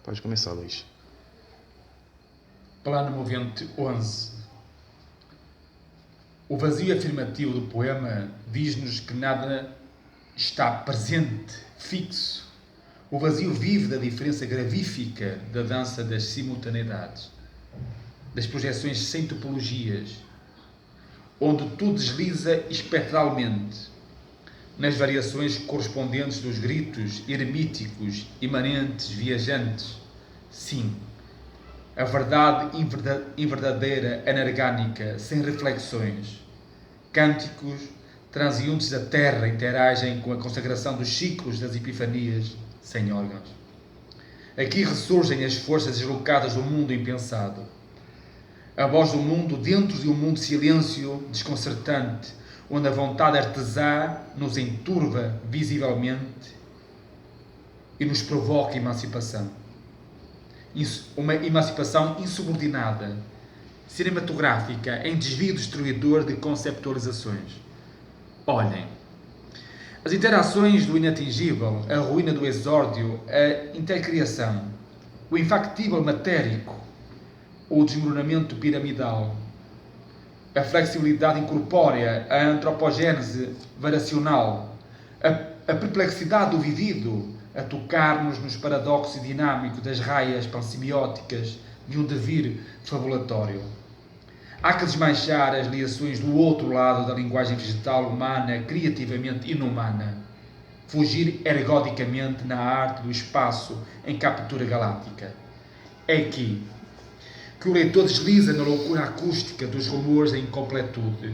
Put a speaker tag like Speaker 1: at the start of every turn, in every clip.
Speaker 1: Pode começar, Luís.
Speaker 2: Plano movente 11. O vazio afirmativo do poema diz-nos que nada está presente, fixo. O vazio vive da diferença gravífica da dança das simultaneidades, das projeções sem topologias, onde tudo desliza espectralmente, nas variações correspondentes dos gritos eremíticos, imanentes, viajantes. Sim, a verdade inverdadeira, anorgânica, sem reflexões. Cânticos transeuntes da terra interagem com a consagração dos ciclos das epifanias, sem órgãos. Aqui ressurgem as forças deslocadas do mundo impensado. A voz do mundo dentro de um mundo de silêncio desconcertante, onde a vontade artesã nos enturva visivelmente e nos provoca emancipação. Uma emancipação insubordinada, cinematográfica, em desvio destruidor de conceptualizações. Olhem, as interações do inatingível, a ruína do exórdio, a intercriação, o infactível matérico, o desmoronamento piramidal, a flexibilidade incorpórea, a antropogênese variacional, a perplexidade do vivido, a tocar-nos nos paradoxos dinâmicos das raias pansemióticas de um devir fabulatório. Há que desmanchar as liações do outro lado da linguagem vegetal humana, criativamente inumana. Fugir ergodicamente na arte do espaço em captura galáctica. É aqui que o leitor desliza na loucura acústica dos rumores da incompletude,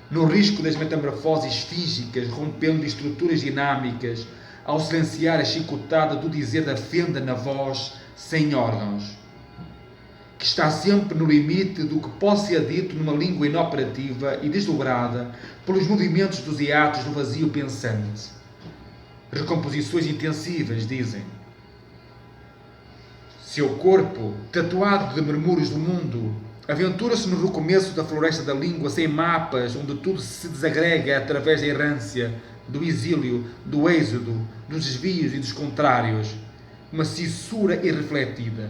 Speaker 2: no risco das metamorfoses físicas, rompendo estruturas dinâmicas, ao silenciar a chicotada do dizer da fenda na voz sem órgãos, que está sempre no limite do que pode ser dito numa língua inoperativa e desdobrada pelos movimentos dos hiatos do vazio pensante. Recomposições intensivas, dizem. Seu corpo, tatuado de murmúrios do mundo, aventura-se no recomeço da floresta da língua sem mapas, onde tudo se desagrega através da errância, do exílio, do êxodo, dos desvios e dos contrários. Uma cissura irrefletida.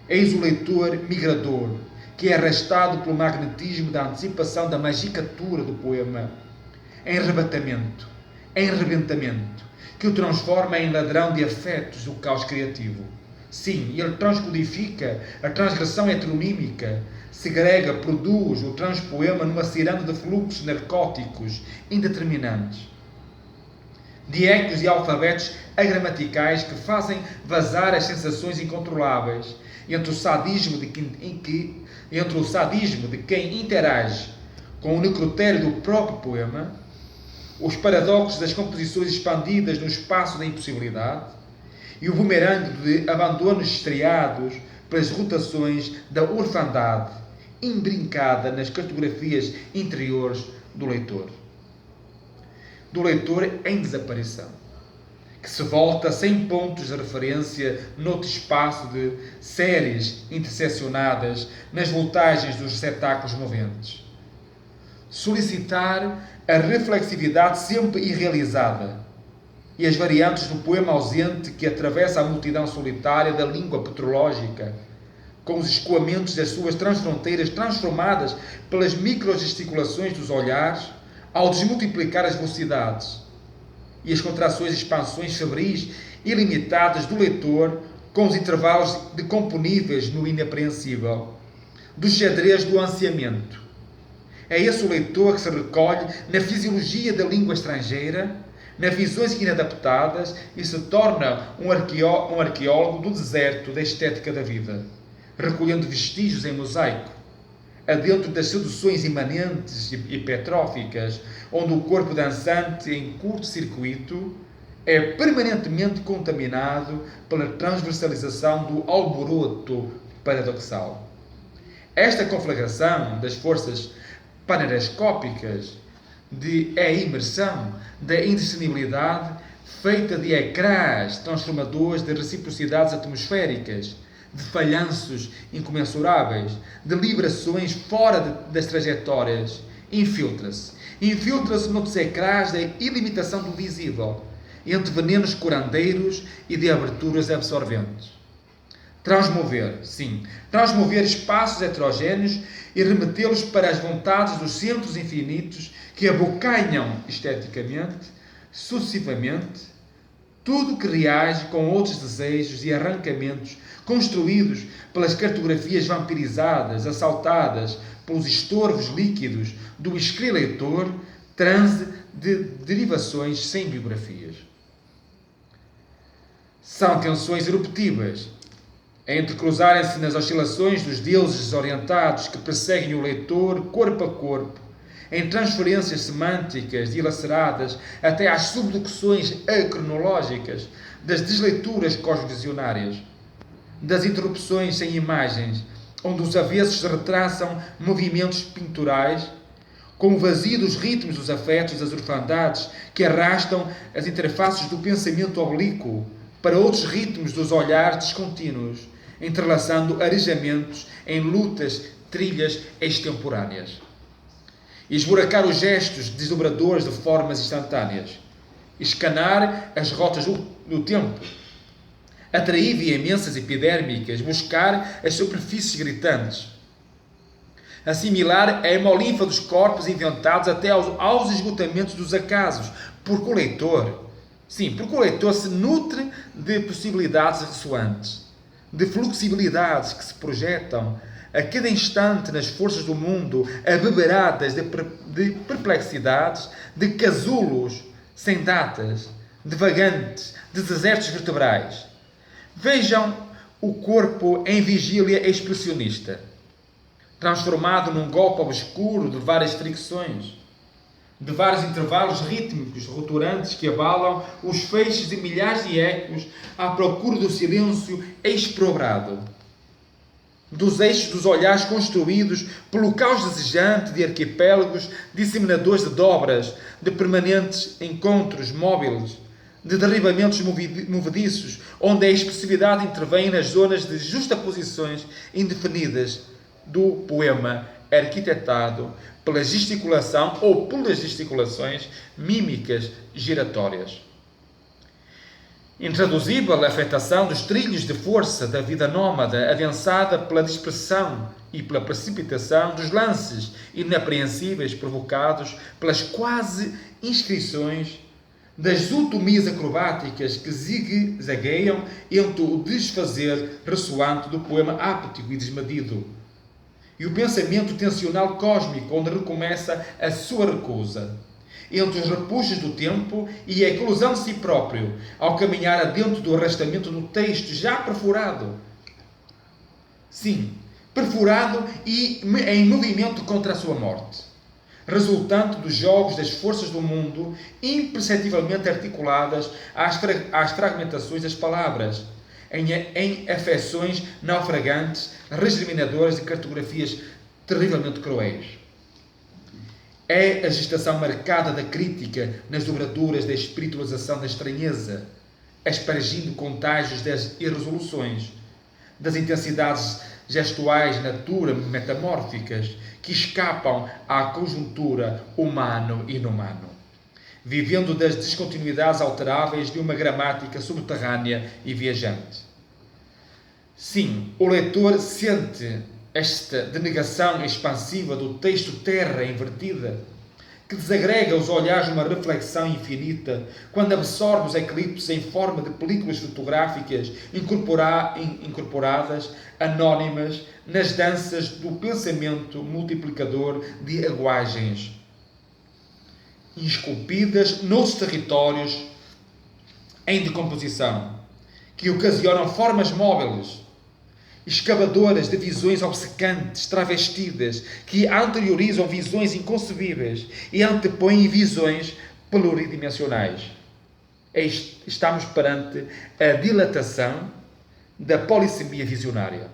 Speaker 2: Eis o leitor migrador, que é arrastado pelo magnetismo da antecipação da magicatura do poema, em arrebatamento, em rebentamento, que o transforma em ladrão de afetos do caos criativo. Sim, ele transcodifica a transgressão heteronímica, segrega, produz o transpoema numa ciranda de fluxos narcóticos indeterminantes, de ecos e alfabetos agramaticais que fazem vazar as sensações incontroláveis entre o sadismo de quem interage com o necrotério do próprio poema, os paradoxos das composições expandidas no espaço da impossibilidade, e o bumerangue de abandonos estreados pelas rotações da orfandade, imbrincada nas cartografias interiores do leitor. Do leitor em desaparição, que se volta sem pontos de referência noutro espaço de séries interseccionadas nas voltagens dos receptáculos moventes. Solicitar a reflexividade sempre irrealizada, e as variantes do poema ausente que atravessa a multidão solitária da língua petrológica, com os escoamentos das suas transfronteiras transformadas pelas microgesticulações dos olhares, ao desmultiplicar as velocidades, e as contrações e expansões febris ilimitadas do leitor, com os intervalos decomponíveis no inapreensível, do xadrez do ansiamento. É esse o leitor que se recolhe na fisiologia da língua estrangeira, nas visões inadaptadas, e se torna um arqueólogo do deserto da estética da vida, recolhendo vestígios em mosaico, adentro das seduções imanentes e petróficas, onde o corpo dançante em curto-circuito é permanentemente contaminado pela transversalização do alboroto paradoxal. Esta conflagração das forças panerescópicas é a imersão da indiscernibilidade feita de ecrãs transformadores de reciprocidades atmosféricas, de falhanços incomensuráveis, de liberações fora das trajetórias. Infiltra-se noutros ecrãs da ilimitação do visível, entre venenos curandeiros e de aberturas absorventes. Transmover, sim. Transmover espaços heterogéneos e remetê-los para as vontades dos centros infinitos que abocanham esteticamente, sucessivamente, tudo que reage com outros desejos e arrancamentos construídos pelas cartografias vampirizadas, assaltadas pelos estorvos líquidos do escrileitor, transe de derivações sem biografias. São tensões eruptivas, entre cruzarem-se nas oscilações dos deuses desorientados que perseguem o leitor corpo a corpo, em transferências semânticas dilaceradas até às sublocuções acronológicas das desleituras cosmovisionárias, das interrupções sem imagens, onde os avessos retraçam movimentos pinturais, com o vazio dos ritmos dos afetos das orfandades que arrastam as interfaces do pensamento oblíquo para outros ritmos dos olhares descontínuos, entrelaçando arejamentos em lutas, trilhas extemporâneas. E esburacar os gestos desdobradores de formas instantâneas. Escanar as rotas do tempo. Atrair veemências epidérmicas. Buscar as superfícies gritantes. Assimilar a hemolinfa dos corpos inventados até aos esgotamentos dos acasos. Porque o leitor se nutre de possibilidades ressoantes, de fluxibilidades que se projetam a cada instante nas forças do mundo, abeberadas de perplexidades, de casulos sem datas, de vagantes, de desertos vertebrais. Vejam o corpo em vigília expressionista, transformado num golpe obscuro de várias fricções, de vários intervalos rítmicos roturantes que abalam os feixes de milhares de ecos à procura do silêncio exprobrado, dos eixos dos olhares construídos pelo caos desejante de arquipélagos disseminadores de dobras, de permanentes encontros móveis, de derribamentos movediços, onde a expressividade intervém nas zonas de justaposições indefinidas do poema arquitetado pela gesticulação ou pelas gesticulações mímicas giratórias. Intraduzível a afetação dos trilhos de força da vida nómada, adensada pela dispersão e pela precipitação dos lances inapreensíveis provocados pelas quase inscrições das utomias acrobáticas que zigue-zagueiam entre o desfazer ressoante do poema áptico e desmedido e o pensamento tensional cósmico onde recomeça a sua recusa, entre os repuxos do tempo e a eclosão de si próprio, ao caminhar adentro do arrastamento do texto já perfurado. Sim, perfurado e em movimento contra a sua morte, resultante dos jogos das forças do mundo, imperceptivelmente articuladas às fragmentações das palavras, em afecções naufragantes, regerminadoras de cartografias terrivelmente cruéis. É a gestação marcada da crítica nas dobraduras da espiritualização da estranheza, aspergindo contágios das irresoluções, das intensidades gestuais natura metamórficas que escapam à conjuntura humano-inumano, vivendo das descontinuidades alteráveis de uma gramática subterrânea e viajante. Sim, o leitor sente esta denegação expansiva do texto terra invertida, que desagrega os olhares numa reflexão infinita, quando absorve os eclipses em forma de películas fotográficas incorporadas, anónimas, nas danças do pensamento multiplicador de aguagens, esculpidas noutros territórios em decomposição, que ocasionam formas móveis, escavadoras de visões obcecantes, travestidas, que anteriorizam visões inconcebíveis e antepõem visões pluridimensionais. Estamos perante a dilatação da polissemia visionária.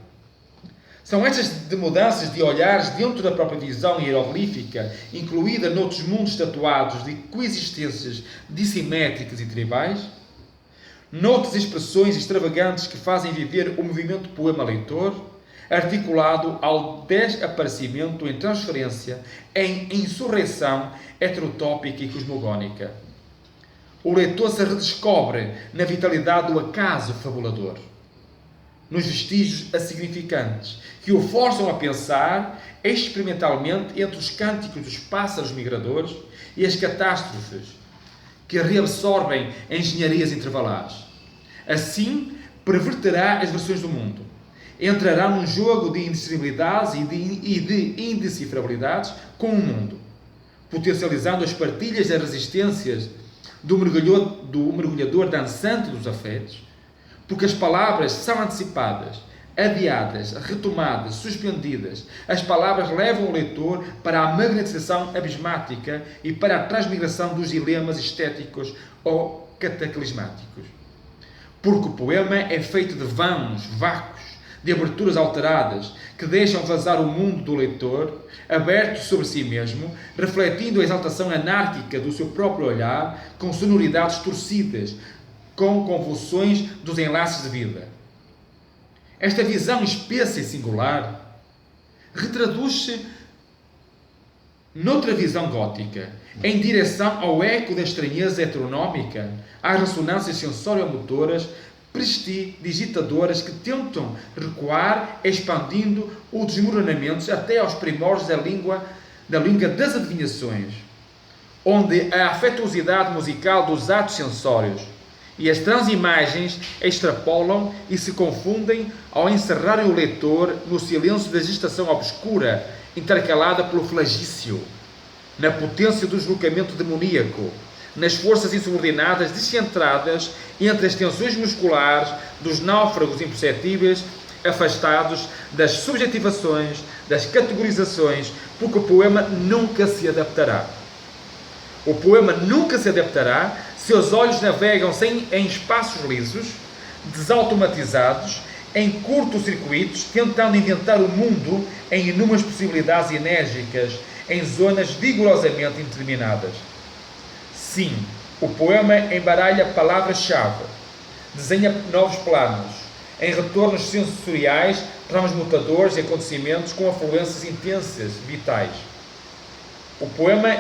Speaker 2: São estas mudanças de olhares dentro da própria visão hieroglífica, incluída noutros mundos tatuados de coexistências dissimétricas e tribais, noutras expressões extravagantes que fazem viver o movimento poema-leitor, articulado ao desaparecimento em transferência, em insurreição heterotópica e cosmogónica. O leitor se redescobre na vitalidade do acaso fabulador. nos vestígios insignificantes, que o forçam a pensar experimentalmente entre os cânticos dos pássaros migradores e as catástrofes que reabsorvem engenharias intervalares. Assim, perverterá as versões do mundo. Entrará num jogo de indiscernibilidades e de indecifrabilidades com o mundo, potencializando as partilhas das resistências do mergulhador dançante dos afetos, porque as palavras são antecipadas, adiadas, retomadas, suspendidas. As palavras levam o leitor para a magnetização abismática e para a transmigração dos dilemas estéticos ou cataclismáticos. Porque o poema é feito de vãos, vácuos, de aberturas alteradas, que deixam vazar o mundo do leitor, aberto sobre si mesmo, refletindo a exaltação anárquica do seu próprio olhar, com sonoridades torcidas, com convulsões dos enlaces de vida. Esta visão espessa e singular retraduz-se noutra visão gótica, em direção ao eco da estranheza heteronómica, às ressonâncias sensório-motoras prestidigitadoras que tentam recuar, expandindo os desmoronamentos até aos primórdios da língua das adivinhações, onde a afetuosidade musical dos atos sensórios e as transimagens extrapolam e se confundem ao encerrarem o leitor no silêncio da gestação obscura, intercalada pelo flagício, na potência do deslocamento demoníaco, nas forças insubordinadas descentradas entre as tensões musculares dos náufragos imperceptíveis, afastados das subjetivações, das categorizações, porque o poema nunca se adaptará. O poema nunca se adaptará. Seus olhos navegam em espaços lisos, desautomatizados, em curtos-circuitos, tentando inventar o mundo em inúmeras possibilidades enérgicas, em zonas vigorosamente indeterminadas. Sim, o poema embaralha palavras-chave, desenha novos planos, em retornos sensoriais, transmutadores e acontecimentos com afluências intensas, vitais. O poema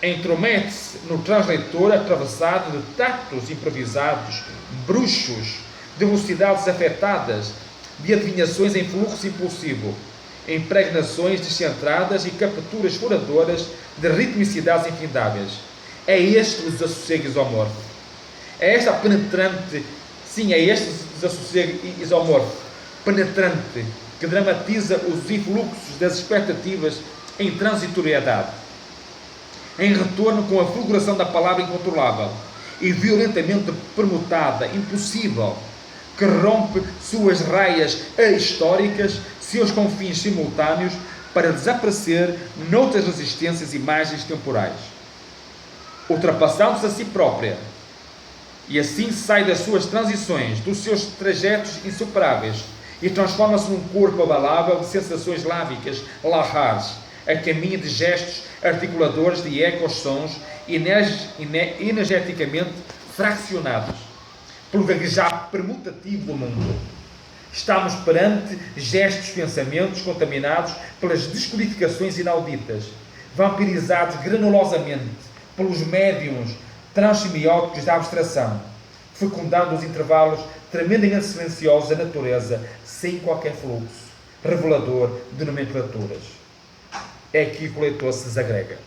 Speaker 2: intromete-se no transleitor atravessado de tactos improvisados, bruxos, de velocidades afetadas, de adivinhações em fluxo impulsivo, impregnações descentradas e capturas furadoras de ritmicidades infindáveis. É este o desassossego isomorfo. É esta penetrante, sim, é este o desassossego isomorfo, penetrante, que dramatiza os influxos das expectativas em transitoriedade, em retorno com a fulguração da palavra incontrolável e violentamente permutada, impossível, que rompe suas raias ahistóricas, seus confins simultâneos, para desaparecer noutras resistências imagens temporais, ultrapassando-se a si própria, e assim sai das suas transições, dos seus trajetos insuperáveis, e transforma-se num corpo abalável de sensações lávicas, lahares, a caminho de gestos articuladores de ecos sons energeticamente fraccionados pelo gaguejar permutativo do mundo. Estamos perante gestos, pensamentos contaminados pelas descodificações inauditas, vampirizados granulosamente pelos médiuns transimióticos da abstração, fecundando os intervalos tremendamente silenciosos da natureza, sem qualquer fluxo revelador de nomenclaturas. É aqui que o leitor se desagrega.